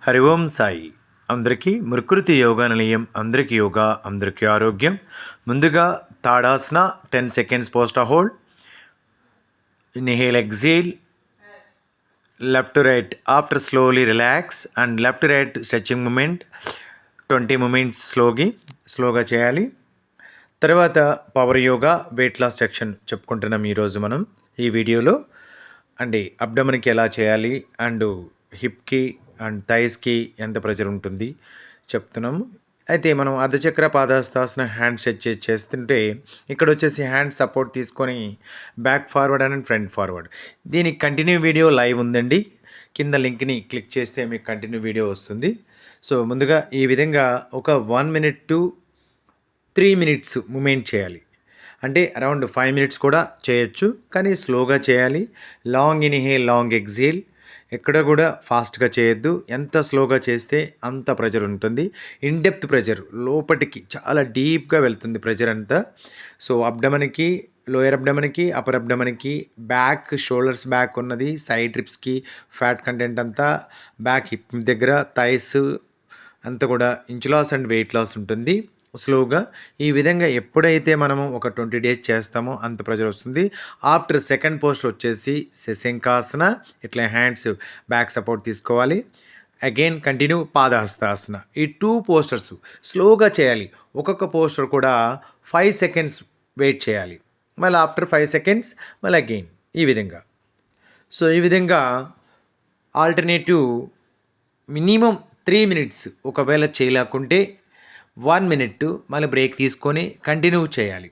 హరి ఓం సాయి. అందరికీ మృకృతి యోగా నిలయం. అందరికీ యోగా, అందరికీ ఆరోగ్యం. ముందుగా తాడాసన 10 seconds post hold. Inhale, exhale, left to right after slowly relax and left to right stretching movement 20 movements స్లోగా చేయాలి. తర్వాత power yoga, weight loss section చెప్పుకుంటున్నాం ఈరోజు మనం ఈ వీడియోలో. అండి అబ్డమన్కి ఎలా చేయాలి అండ్ హిప్కి అండ్ థైస్కి ఎంత ప్రెషర్ ఉంటుంది చెప్తున్నాము. అయితే మనం అర్ధచక్ర పాదహస్తాసన హ్యాండ్ సెట్ చేస్తుంటే ఇక్కడ వచ్చేసి హ్యాండ్ సపోర్ట్ తీసుకొని back forward and front forward. దీనికి కంటిన్యూ వీడియో లైవ్ ఉందండి. కింద లింక్ని క్లిక్ చేస్తే మీకు కంటిన్యూ వీడియో వస్తుంది. సో ముందుగా ఈ విధంగా ఒక 1 minute to 3 minutes మూమెంట్ చేయాలి. అంటే అరౌండ్ 5 minutes కూడా చేయొచ్చు, కానీ స్లోగా చేయాలి. Long inhale, long exhale. ఎక్కడ కూడా ఫాస్ట్గా చేయొద్దు. ఎంత స్లోగా చేస్తే అంత ప్రెజర్ ఉంటుంది. ఇన్డెప్త్ ప్రెజర్, లోపటికి చాలా డీప్గా వెళ్తుంది ప్రెజర్ అంతా. సో అబ్డమన్కి, లోయర్ అబ్డమన్కి, అప్పర్ అబ్డమన్కి, బ్యాక్ షోల్డర్స్ బ్యాక్ ఉన్నది, సైడ్ రిప్స్కి ఫ్యాట్ కంటెంట్ అంతా, బ్యాక్ హిప్ దగ్గర, థైస్ అంతా కూడా inch loss and weight loss ఉంటుంది స్లోగా. ఈ విధంగా ఎప్పుడైతే మనము ఒక 20 days చేస్తామో అంత ప్రెజర్ వస్తుంది. ఆఫ్టర్ సెకండ్ పోస్టర్ వచ్చేసి శశంకాసన. ఇట్లా హ్యాండ్స్ బ్యాక్ సపోర్ట్ తీసుకోవాలి. Again continue పాదహస్తాసన. ఈ 2 posters స్లోగా చేయాలి. ఒక్కొక్క పోస్టర్ కూడా 5 seconds వెయిట్ చేయాలి. మళ్ళీ ఆఫ్టర్ 5 seconds మళ్ళీ అగైన్ ఈ విధంగా. సో ఈ విధంగా ఆల్టర్నేటివ్ మినిమం 3 minutes ఒకవేళ చేయలేకుంటే 1 minute మళ్ళీ బ్రేక్ తీసుకొని కంటిన్యూ చేయాలి.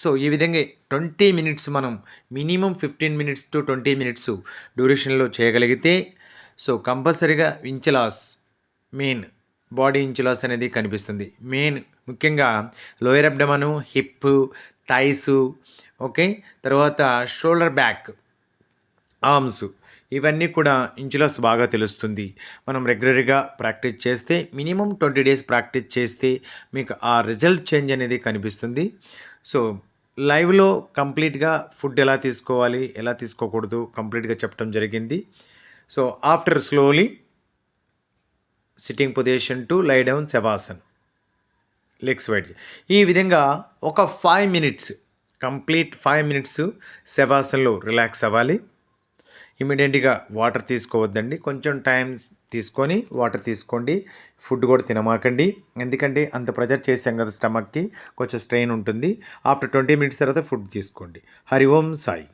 సో ఈ విధంగా 20 minutes మనం మినిమం 15 minutes to 20 minutes డ్యూరేషన్లో చేయగలిగితే సో కంపల్సరీగా inch loss, main body inch loss అనేది కనిపిస్తుంది. మెయిన్ ముఖ్యంగా లోయర్ అబ్డమను, హిప్, థైస్, ఓకే, తర్వాత షోల్డర్ బ్యాక్, ఆర్మ్స్, ఇవన్నీ కూడా ఇంచ్ లాస్ బాగా తెలుస్తుంది. మనం రెగ్యులర్గా ప్రాక్టీస్ చేస్తే మినిమం 20 days ప్రాక్టీస్ చేస్తే మీకు ఆ రిజల్ట్ చేంజ్ అనేది కనిపిస్తుంది. సో లైవ్లో కంప్లీట్గా ఫుడ్ ఎలా తీసుకోవాలి, ఎలా తీసుకోకూడదు కంప్లీట్గా చెప్పడం జరిగింది. So after slowly sitting position to lie down Shavasan, legs wide. ఈ విధంగా ఒక 5 minutes, కంప్లీట్ 5 minutes శవాసన్లో రిలాక్స్ అవ్వాలి. ఇమీడియట్గా వాటర్ తీసుకోవద్దండి. కొంచెం టైం తీసుకొని వాటర్ తీసుకోండి. ఫుడ్ కూడా తినమాకండి, ఎందుకంటే అంత ప్రెజర్ చేసాం కదా స్టమక్కి, కొంచెం స్ట్రెయిన్ ఉంటుంది. ఆఫ్టర్ 20 minutes తర్వాత ఫుడ్ తీసుకోండి. హరి ఓం సాయి.